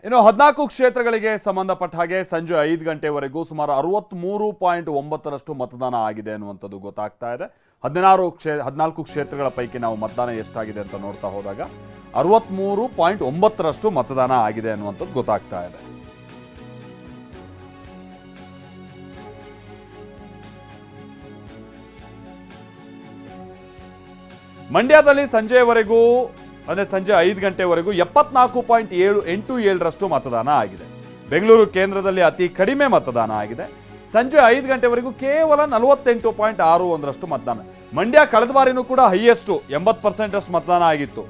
ಇನ್ನು 14 ಕ್ಷೇತ್ರಗಳಿಗೆ ಸಂಬಂಧಪಟ್ಟ ಹಾಗೆ ಸಂಜೆ 5 ಗಂಟೆವರೆಗೂ ಸುಮಾರು 63.9% ಮತದಾನ ಆಗಿದೆ ಅನ್ನುವಂಥದ್ದು ಗೊತ್ತಾಗ್ತಾ ಇದೆ. 14 ಕ್ಷೇತ್ರಗಳ ಪೈಕಿ ನಾವು ಮತದಾನ ಎಷ್ಟಾಗಿದೆ ಅಂತ ನೋಡ್ತಾ ಹೋದಾಗ 63.9% ಮತದಾನ ಆಗಿದೆ ಅನ್ನುವಂಥದ್ದು ಗೊತ್ತಾಗ್ತಾ ಇದೆ. ಮಂಡ್ಯದಲ್ಲಿ ಸಂಜೆಯವರೆಗೂ ಅಂದರೆ ಸಂಜೆ 5 ಗಂಟೆವರೆಗೂ 74.87% ಮತದಾನ ಆಗಿದೆ. ಬೆಂಗಳೂರು ಕೇಂದ್ರದಲ್ಲಿ ಅತಿ ಕಡಿಮೆ ಮತದಾನ ಆಗಿದೆ. ಸಂಜೆ 5 ಗಂಟೆವರೆಗೂ ಕೇವಲ 48.61% ಮತದಾನ. ಮಂಡ್ಯ ಕಳೆದ ಬಾರಿನೂ ಕೂಡ ಹೈಯೆಸ್ಟು 80% ಅಷ್ಟು ಮತದಾನ ಆಗಿತ್ತು.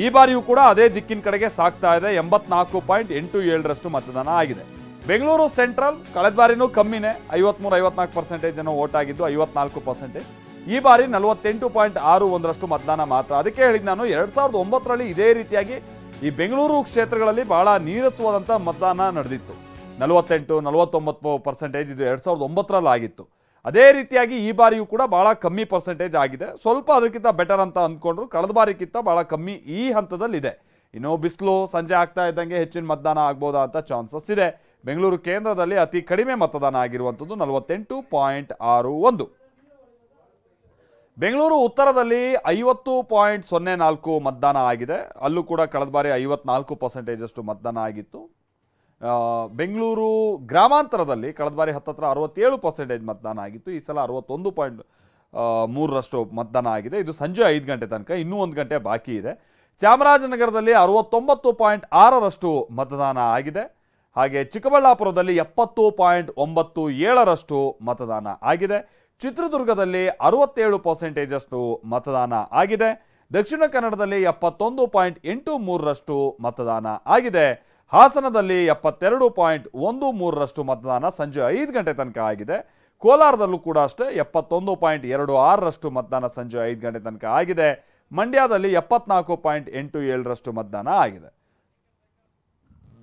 ಈ ಬಾರಿಯೂ ಕೂಡ ಅದೇ ದಿಕ್ಕಿನ ಕಡೆಗೆ ಸಾಗ್ತಾ ಇದೆ. 84.87% ಮತದಾನ ಆಗಿದೆ. ಬೆಂಗಳೂರು ಸೆಂಟ್ರಲ್ ಕಳೆದ ಬಾರಿನೂ ಕಮ್ಮಿನೇ, 53-54% ಜನ ವೋಟ್ ಆಗಿದ್ದು, 54%. ಈ ಬಾರಿ 48.61% ಮತದಾನ ಮಾತ್ರ. ಅದಕ್ಕೆ ಹೇಳಿದ್ ನಾನು 2009ರಲ್ಲಿ ಇದೇ ರೀತಿಯಾಗಿ ಈ ಬೆಂಗಳೂರು ಕ್ಷೇತ್ರಗಳಲ್ಲಿ ಬಹಳ ನೀರಸವಾದಂಥ ಮತದಾನ ನಡೆದಿತ್ತು. 48-49% ಇದು 2009ರಲ್ಲಿ ಆಗಿತ್ತು. ಅದೇ ರೀತಿಯಾಗಿ ಈ ಬಾರಿಯೂ ಕೂಡ ಬಹಳ ಕಮ್ಮಿ ಪರ್ಸೆಂಟೇಜ್ ಆಗಿದೆ. ಸ್ವಲ್ಪ ಅದಕ್ಕಿಂತ ಬೆಟರ್ ಅಂತ ಅಂದ್ಕೊಂಡ್ರು, ಕಳೆದ ಬಾರಿಗಿಂತ ಬಹಳ ಕಮ್ಮಿ ಈ ಹಂತದಲ್ಲಿದೆ. ಇನ್ನು ಬಿಸಿಲು ಸಂಜೆ ಆಗ್ತಾ ಇದ್ದಂಗೆ ಹೆಚ್ಚಿನ ಮತದಾನ ಆಗ್ಬೋದಾ ಅಂತ ಚಾನ್ಸಸ್ ಇದೆ. ಬೆಂಗಳೂರು ಕೇಂದ್ರದಲ್ಲಿ ಅತಿ ಕಡಿಮೆ ಮತದಾನ ಆಗಿರುವಂಥದ್ದು 48.61. ಬೆಂಗಳೂರು ಉತ್ತರದಲ್ಲಿ 50.04 ಮತದಾನ ಆಗಿದೆ. ಅಲ್ಲೂ ಕೂಡ ಕಳೆದ ಬಾರಿ 54% ಅಷ್ಟು ಮತದಾನ ಆಗಿತ್ತು. ಬೆಂಗಳೂರು ಗ್ರಾಮಾಂತರದಲ್ಲಿ ಕಳೆದ ಬಾರಿ ಹತ್ತತ್ರ 67% ಮತದಾನ ಆಗಿತ್ತು. ಈ ಸಲ 61.3% ಮತದಾನ ಆಗಿದೆ. ಇದು ಸಂಜೆ 5 ಗಂಟೆ ತನಕ, ಇನ್ನೂ 1 ಗಂಟೆ ಬಾಕಿ ಇದೆ. ಚಾಮರಾಜನಗರದಲ್ಲಿ 69.6% ಮತದಾನ ಆಗಿದೆ. ಹಾಗೆ ಚಿಕ್ಕಬಳ್ಳಾಪುರದಲ್ಲಿ 70.97% ಮತದಾನ ಆಗಿದೆ. ಚಿತ್ರದುರ್ಗದಲ್ಲಿ 67% ಅಷ್ಟು ಮತದಾನ ಆಗಿದೆ. ದಕ್ಷಿಣ ಕನ್ನಡದಲ್ಲಿ 71.83% ಮತದಾನ ಆಗಿದೆ. ಹಾಸನದಲ್ಲಿ 72.13% ಮತದಾನ ಸಂಜೆ 5 ಗಂಟೆ ತನಕ ಆಗಿದೆ. ಕೋಲಾರದಲ್ಲೂ ಕೂಡ ಅಷ್ಟೇ 71.26% ಮತದಾನ ಸಂಜೆ 5 ಗಂಟೆ ತನಕ ಆಗಿದೆ. ಮಂಡ್ಯದಲ್ಲಿ 74.87% ಮತದಾನ ಆಗಿದೆ.